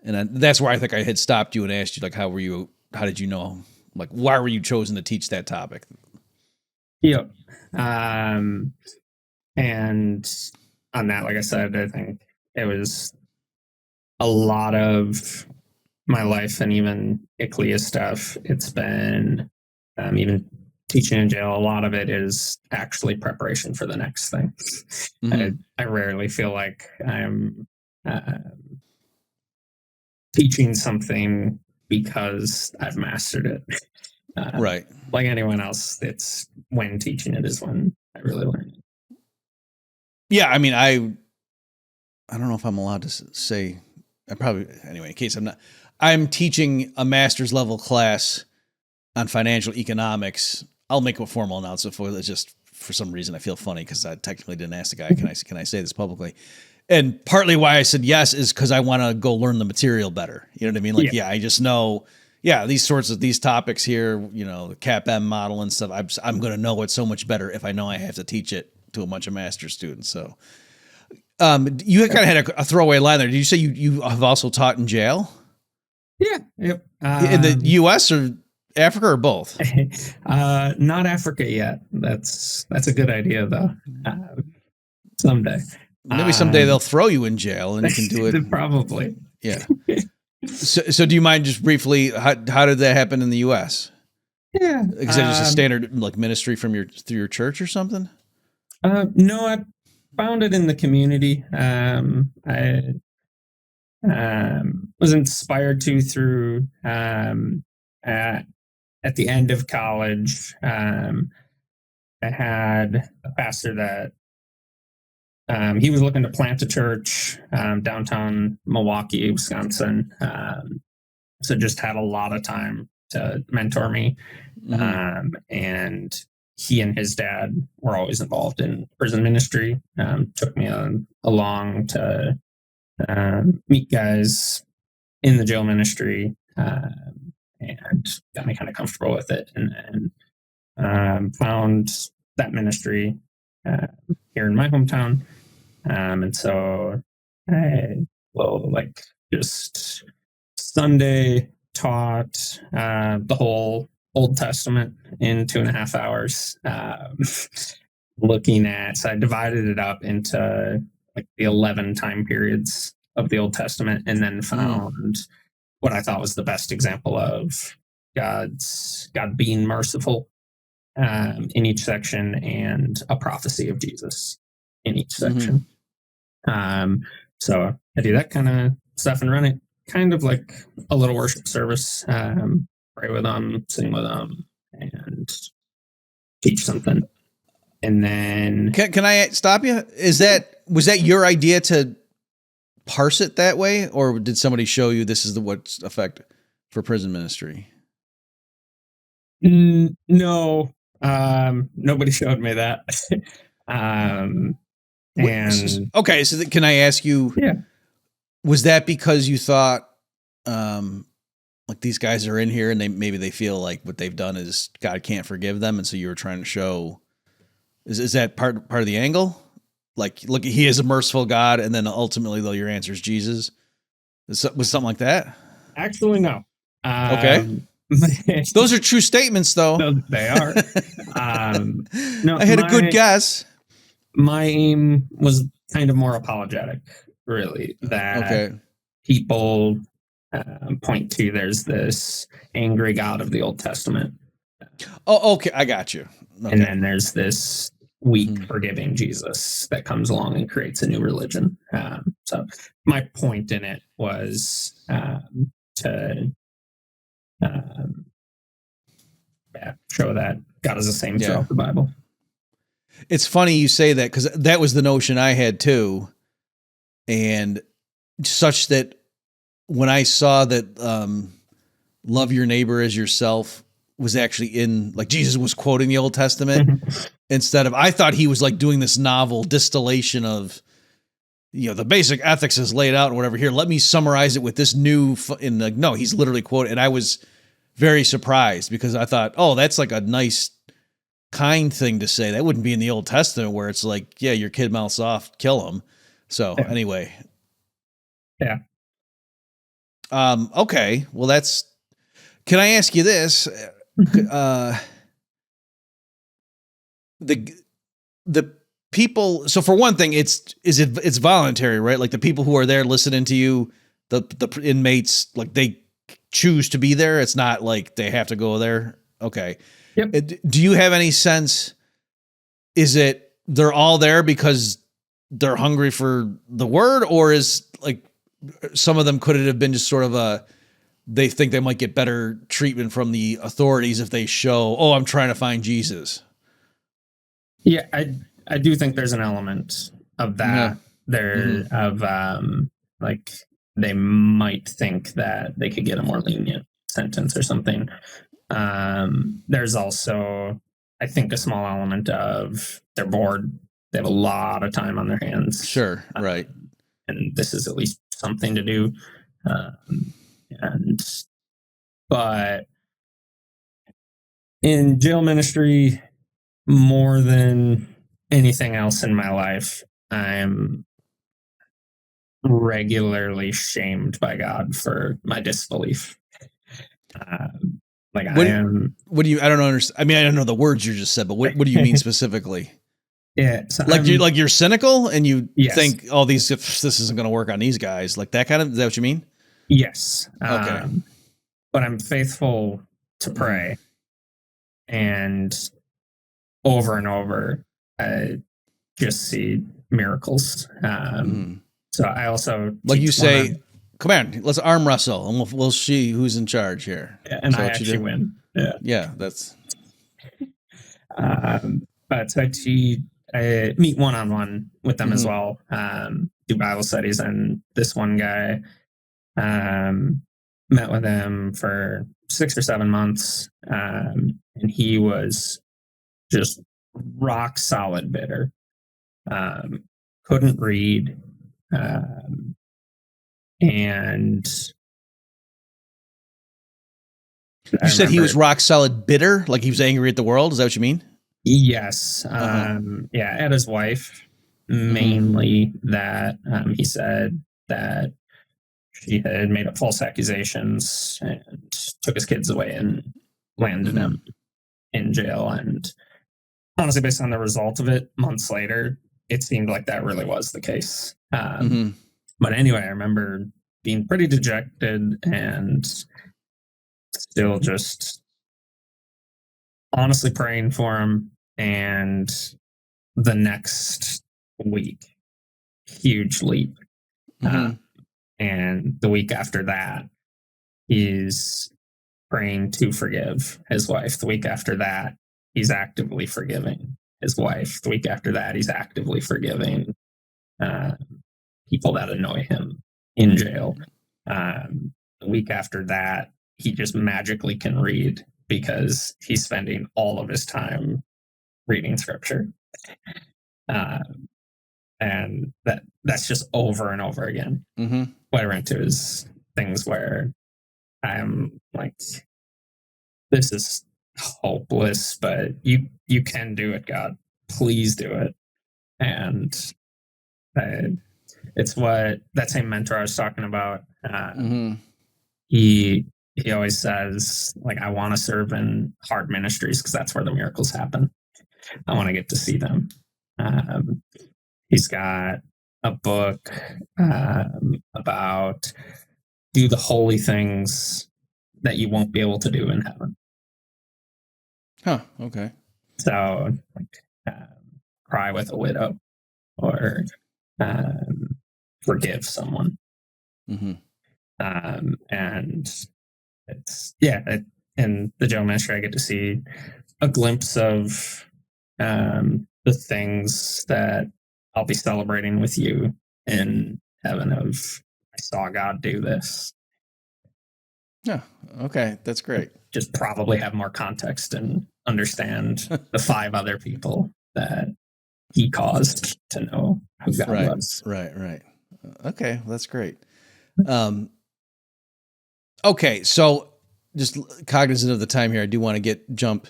and that's where I think I had stopped you and asked you, how did you know, why were you chosen to teach that topic? Yep. And on that, like I said, I think it was a lot of my life, and even ICLEA stuff. It's been even teaching in jail. A lot of it is actually preparation for the next thing. Mm-hmm. I rarely feel like I'm teaching something because I've mastered it. Right. Like anyone else, it's when teaching it is when I really learn it. Yeah, I mean, I don't know if I'm allowed to say. I probably, anyway, in case I'm not, I'm teaching a master's level class on financial economics. I'll make a formal announcement for it. Just for some reason, I feel funny because I technically didn't ask the guy, can I say this publicly? And partly why I said yes is because I want to go learn the material better. You know what I mean? Like, I just know, these topics here, the CAP-M model and stuff, I'm going to know it so much better if I know I have to teach it to a bunch of master's students. So you kind of had a throwaway line there. Did you say you have also taught in jail? Yeah. Yep. In the U.S. or Africa or both? Not Africa yet. That's a good idea though. Someday. Maybe someday they'll throw you in jail and you can do it. Probably. Yeah. So do you mind just briefly, how did that happen in the U.S.? Yeah. Is it just a standard like ministry through your church or something? No, I found it in the community. I was inspired to through at the end of college. I had a pastor that he was looking to plant a church downtown Milwaukee, Wisconsin. So just had a lot of time to mentor me. And he and his dad were always involved in prison ministry. Took me along to meet guys in the jail ministry and got me kind of comfortable with it. And then found that ministry here in my hometown. And so I will just Sunday taught the whole Old Testament in 2.5 hours. So I divided it up into the 11 time periods of the Old Testament, and then found what I thought was the best example of God being merciful in each section, and a prophecy of Jesus in each section. So I do that kind of stuff and run it kind of like a little worship service, pray with them, sing with them, and teach something. And then can I stop you? Was that your idea to parse it that way, or did somebody show you this is what's effective for prison ministry? No, nobody showed me that. Okay, so can I ask you? Yeah. Was that because you thought, these guys are in here and maybe they feel like what they've done is God can't forgive them, and so you were trying to show? Is that part of the angle? Like, look, he is a merciful God, and then ultimately, though, your answer is Jesus. Was something like that? Actually, no. Okay. Those are true statements, though. No, they are. No, I had a good guess. My aim was kind of more apologetic, really, that people point to there's this angry God of the Old Testament. Oh, okay. I got you. Okay. And then there's this weak, forgiving Jesus that comes along and creates a new religion. So my point in it was to show that God is the same throughout the Bible. It's funny you say that, because that was the notion I had too. And such that when I saw that love your neighbor as yourself was actually in, Jesus was quoting the Old Testament instead of, I thought he was doing this novel distillation of, the basic ethics is laid out and whatever. Here, let me summarize it with this new, no, he's literally quoting. And I was very surprised, because I thought, oh, that's a nice, kind thing to say. That wouldn't be in the Old Testament, where it's your kid mouths off, kill him. So anyway. Yeah. Okay. Well, can I ask you this? The people, so for one thing, it's voluntary, right? Like the people who are there listening to you, the inmates, they choose to be there. It's not like they have to go there. Okay. Yep. Do you have any sense? Is it they're all there because they're hungry for the word, or is some of them, could it have been just sort of they think they might get better treatment from the authorities if they show, oh, I'm trying to find Jesus? Yeah, I do think there's an element of that there, of they might think that they could get a more lenient sentence or something. There's also, I think, a small element of they're bored. They have a lot of time on their hands. Sure, right. And this is at least something to do. But in jail ministry, more than anything else in my life, I'm regularly shamed by God for my disbelief. Like What- I am. What do you? I don't understand. I mean, I don't know the words you just said, but what do you mean specifically? Yeah, so Like you're cynical and you Yes. think, oh, this isn't going to work on these guys, like that kind of. Is that what you mean? Yes. Okay. But I'm faithful to pray, and over, I just see miracles. So I also Like you teach say, one come on, let's arm wrestle, and we'll see who's in charge here. and Is that I what you actually do? win. Yeah. Yeah, that's But so I meet one-on-one with them as well. Do Bible studies, and this one guy met with him for 6 or 7 months, and he was just rock solid bitter. Couldn't read, and you said he was rock solid bitter, like he was angry at the world. Is that what you mean? Yes. Yeah, at his wife, mainly that he said that she had made up false accusations and took his kids away and landed him in jail. And honestly, based on the result of it, months later, it seemed like that really was the case. But anyway, I remember being pretty dejected and still just honestly praying for him. And the next week, huge leap. And the week after that, he's praying to forgive his wife. The week after that, he's actively forgiving his wife. The week after that, he's actively forgiving people that annoy him in jail. The week after that, he just magically can read because he's spending all of his time reading scripture. And that's just over and over again. What I ran into is things where I'm like, this is hopeless, but you can do it, God. Please do it. And it's what that same mentor I was talking about. He always says, like, I want to serve in hard ministries because that's where the miracles happen. I want to get to see them. He's got a book about do the holy things that you won't be able to do in heaven. Huh. Okay. So, like, cry with a widow, or forgive someone. And it's in the jail ministry, I get to see a glimpse of the things that I'll be celebrating with you in heaven. Of I saw God do this. Yeah. Okay. That's great. Just probably have more context and understand the 5 other people that he caused to know who God was. Right. Okay. That's great. Okay. So just cognizant of the time here, I do want to jump.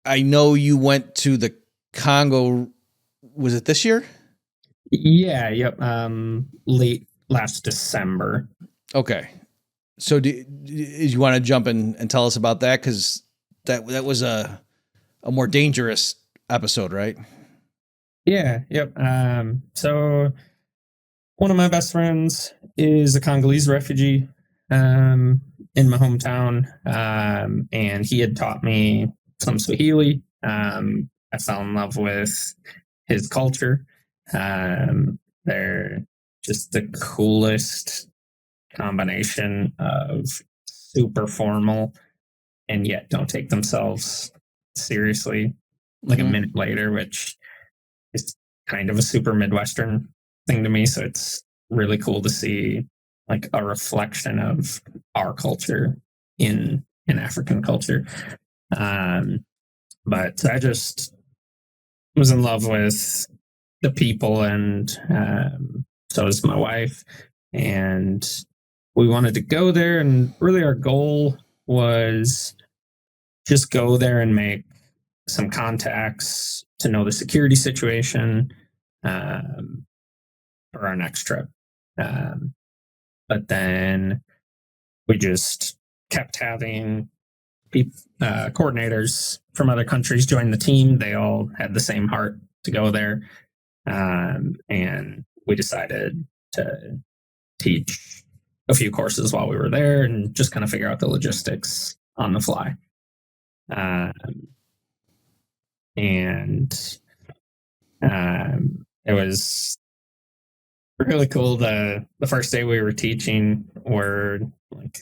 I know you went to the Congo. Was it this year? Yeah. Yep. Late last December. Okay. So do you want to jump in and tell us about that? Because that was a more dangerous episode, right? Yeah. Yep. So one of my best friends is a Congolese refugee in my hometown, and he had taught me some Swahili. I fell in love with his culture. They're just the coolest combination of super formal and yet don't take themselves seriously. Like a minute later, which is kind of a super Midwestern thing to me. So it's really cool to see like a reflection of our culture in African culture. But I just was in love with the people, and so was my wife, and we wanted to go there. And really, our goal was just go there and make some contacts to know the security situation for our next trip. But then we just kept having coordinators from other countries join the team. They all had the same heart to go there. And we decided to teach a few courses while we were there and just kind of figure out the logistics on the fly. And it was really cool. The first day we were teaching, we're like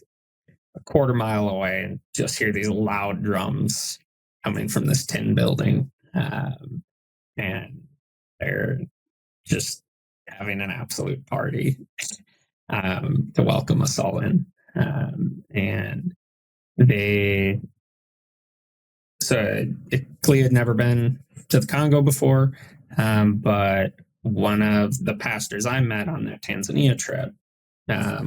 a quarter mile away and just hear these loud drums coming from this tin building. And they're just having an absolute party to welcome us all in. And Clea had never been to the Congo before, but one of the pastors I met on that Tanzania trip,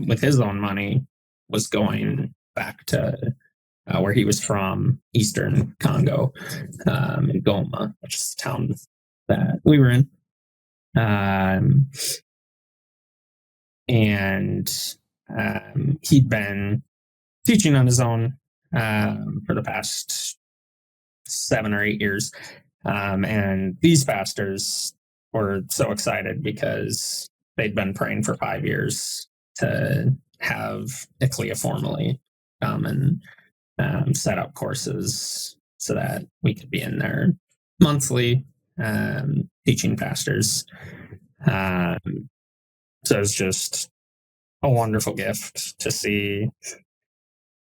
with his own money, was going back to where he was from, Eastern Congo, in Goma, which is the town that we were in. And he'd been teaching on his own for the past 7 or 8 years. And these pastors were so excited because they'd been praying for 5 years to have ICLEA formally come and set up courses so that we could be in there monthly teaching pastors. So it's just a wonderful gift to see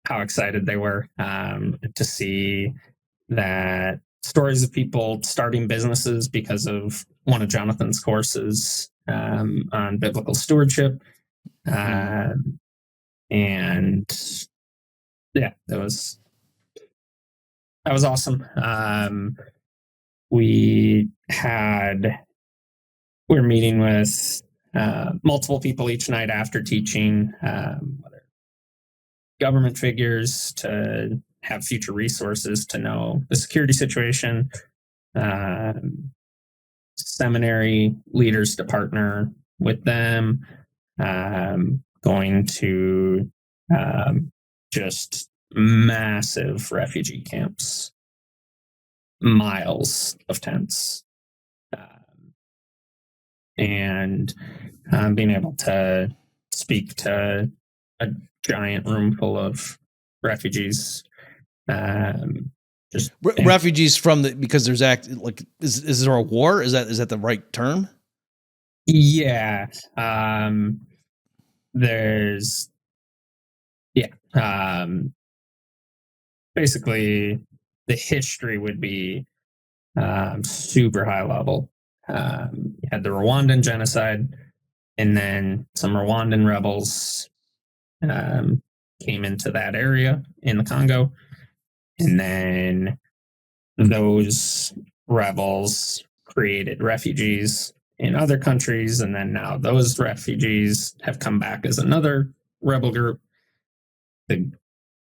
how excited they were, to see that stories of people starting businesses because of one of Jonathan's courses on biblical stewardship. And yeah, that was awesome. We were meeting with multiple people each night after teaching, whether government figures to have future resources to know the security situation, seminary leaders to partner with them, going to just massive refugee camps, miles of tents, and being able to speak to a giant room full of refugees. Refugees from because there's is there a war? Is that the right term? Yeah. Basically the history would be super high level. You had the Rwandan genocide, and then some Rwandan rebels came into that area in the Congo, and then those rebels created refugees in other countries, and then now those refugees have come back as another rebel group. The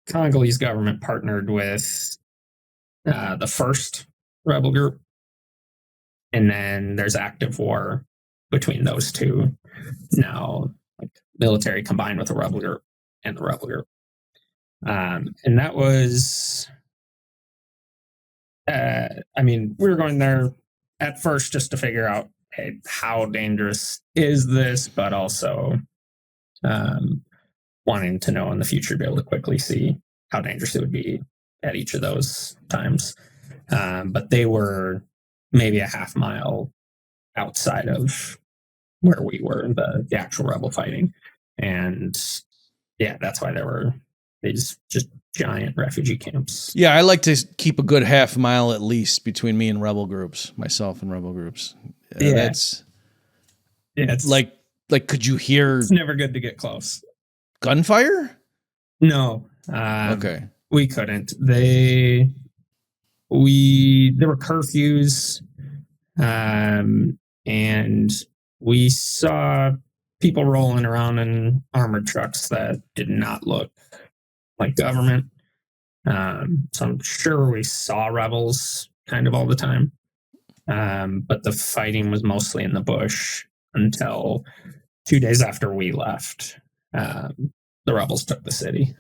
Congolese government partnered with the first rebel group, and then there's active war between those two now, like military combined with the rebel group and the rebel group. And that was, we were going there at first just to figure out, hey, how dangerous is this, but also wanting to know in the future, be able to quickly see how dangerous it would be at each of those times. But they were maybe a half mile outside of where we were, the actual rebel fighting. And yeah, that's why there were these just giant refugee camps. Yeah, I like to keep a good half mile at least between me and rebel groups, myself and rebel groups. It's like like, could you hear It's never good to get close. gunfire? No. Okay. We couldn't. There were curfews, and we saw people rolling around in armored trucks that did not look like government. So I'm sure we saw rebels kind of all the time. But the fighting was mostly in the bush until 2 days after we left. The rebels took the city.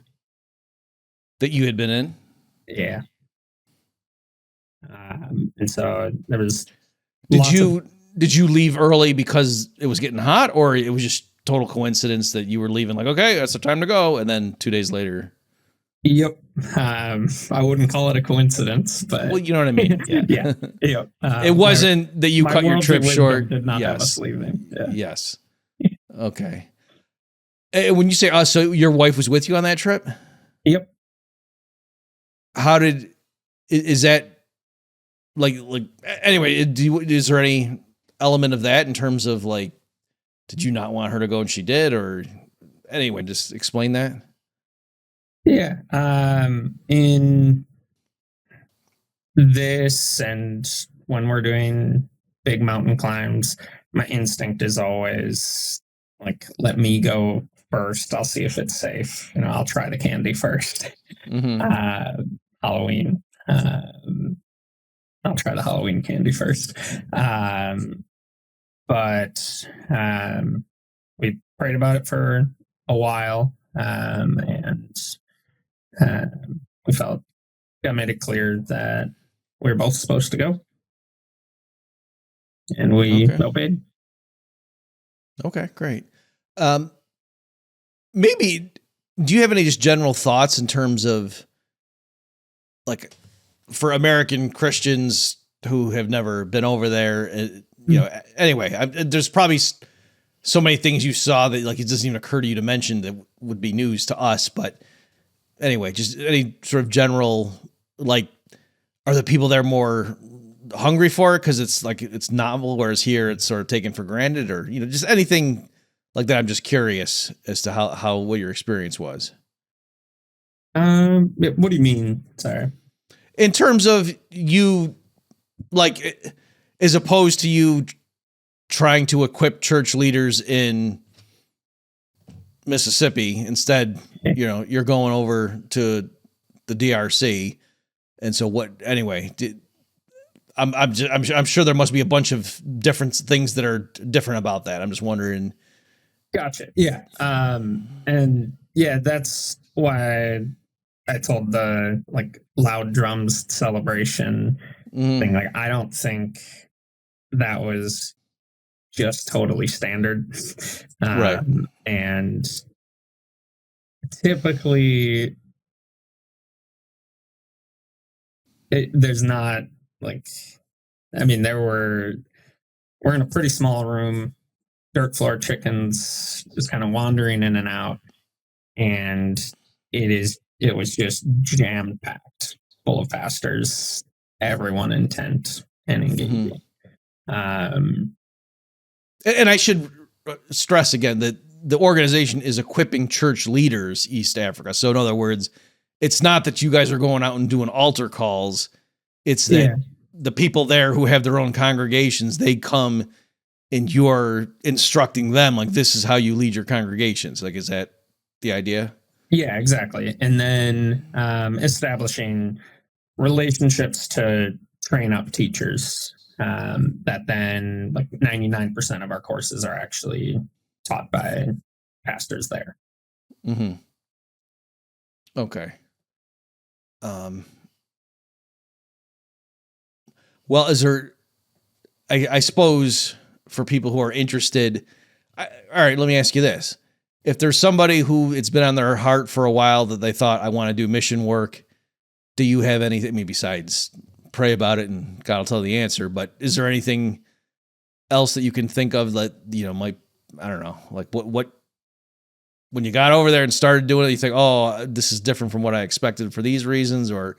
That you had been in? Yeah. And so there was. Did you leave early because it was getting hot, or it was just total coincidence that you were leaving like, okay, that's the time to go, and then 2 days later? Yep. I wouldn't call it a coincidence, but Well, you know what I mean. yeah. Yep. It wasn't that you cut your trip short. Did not have us leaving. Yeah. Yes. Okay. When you say so your wife was with you on that trip? Yep. Is that like anyway, is there any element of that in terms of like, did you not want her to go and she did, or anyway, just explain that? Yeah. In this and when we're doing big mountain climbs, my instinct is always like, let me go first. I'll see if it's safe. I'll try the candy first. Mm-hmm. Halloween. I'll try the Halloween candy first. But we prayed about it for a while. And we felt God made it clear that we were both supposed to go. And we obeyed. Okay, great. Maybe, do you have any just general thoughts in terms of like for American Christians who have never been over there, anyway, there's probably so many things you saw that like it doesn't even occur to you to mention that would be news to us. But anyway, just any sort of general, like, are the people there more hungry for it because it's like it's novel, whereas here it's sort of taken for granted, or just anything like that? I'm just curious as to what your experience was. What do you mean? Sorry. In terms of you, like, as opposed to you trying to equip church leaders in Mississippi, instead, you're going over to the DRC. And so I'm sure there must be a bunch of different things that are different about that. I'm just wondering. Gotcha. Yeah. And yeah, that's why I told the like loud drums celebration thing. Like, I don't think that was just totally standard. Right. And typically there's not like, we're in a pretty small room, dirt floor chickens just kind of wandering in and out. And it was just jam packed full of pastors, everyone intent and engaging. And I should stress again that the organization is equipping church leaders East Africa. So in other words, it's not that you guys are going out and doing altar calls. It's that the people there who have their own congregations, they come and you're instructing them, like, this is how you lead your congregations. Like, is that the idea? Yeah, exactly. And then establishing relationships to train up teachers that then like 99% of our courses are actually taught by pastors there. Mm-hmm. Okay. Well, is there, I suppose for people who are interested, all right, let me ask you this. If there's somebody who it's been on their heart for a while that they thought, I want to do mission work, do you have anything, maybe besides pray about it and God will tell the answer, but is there anything else that you can think of that, might, I don't know, like what, when you got over there and started doing it, you think, oh, this is different from what I expected for these reasons, or,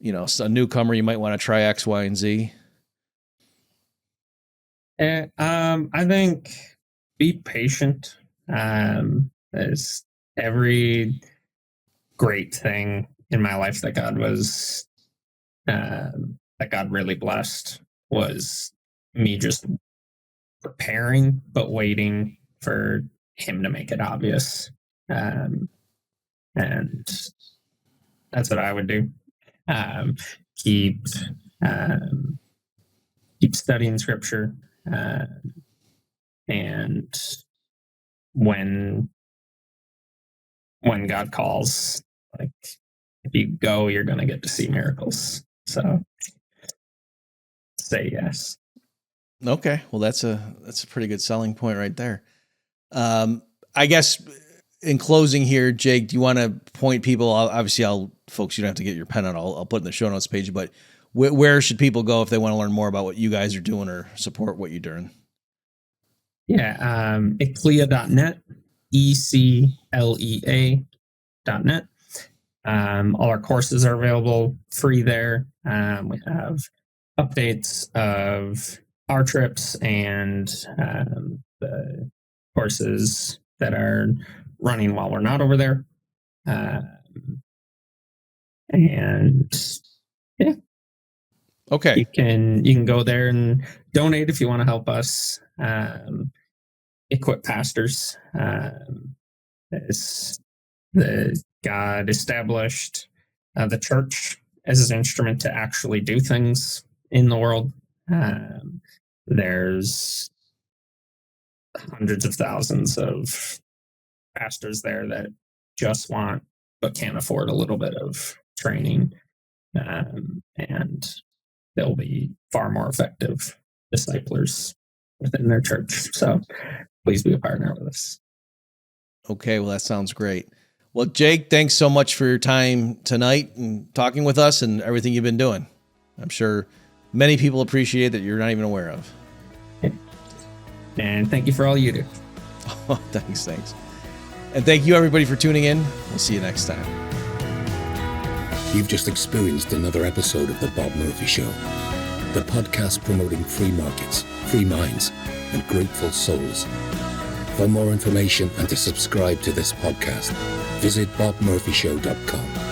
a newcomer, you might want to try X, Y, and Z? I think be patient. There's every great thing in my life that God really blessed was me just preparing, but waiting for him to make it obvious. And that's what I would do. Keep studying scripture, and when God calls, like, if you go, you're going to get to see miracles. So say yes. Okay. Well, that's a pretty good selling point right there. I guess in closing here, Jake, do you want to point people? Obviously, folks, you don't have to get your pen out. I'll put in the show notes page, but where should people go if they want to learn more about what you guys are doing or support what you're doing? Yeah. Eclea.net, ECLEA.net. All our courses are available free there. We have updates of our trips and the courses that are running while we're not over there. And yeah. Okay. You can go there and donate if you want to help us equip pastors. God established the church as an instrument to actually do things in the world. There's hundreds of thousands of pastors there that just want but can't afford a little bit of training, and they'll be far more effective disciplers within their church. So please be a partner with us. Okay, well, that sounds great. Well, Jake, thanks so much for your time tonight and talking with us and everything you've been doing. I'm sure many people appreciate that you're not even aware of. And thank you for all you do. Oh, thanks. And thank you, everybody, for tuning in. We'll see you next time. You've just experienced another episode of The Bob Murphy Show, the podcast promoting free markets, free minds, and grateful souls. For more information and to subscribe to this podcast, visit bobmurphyshow.com.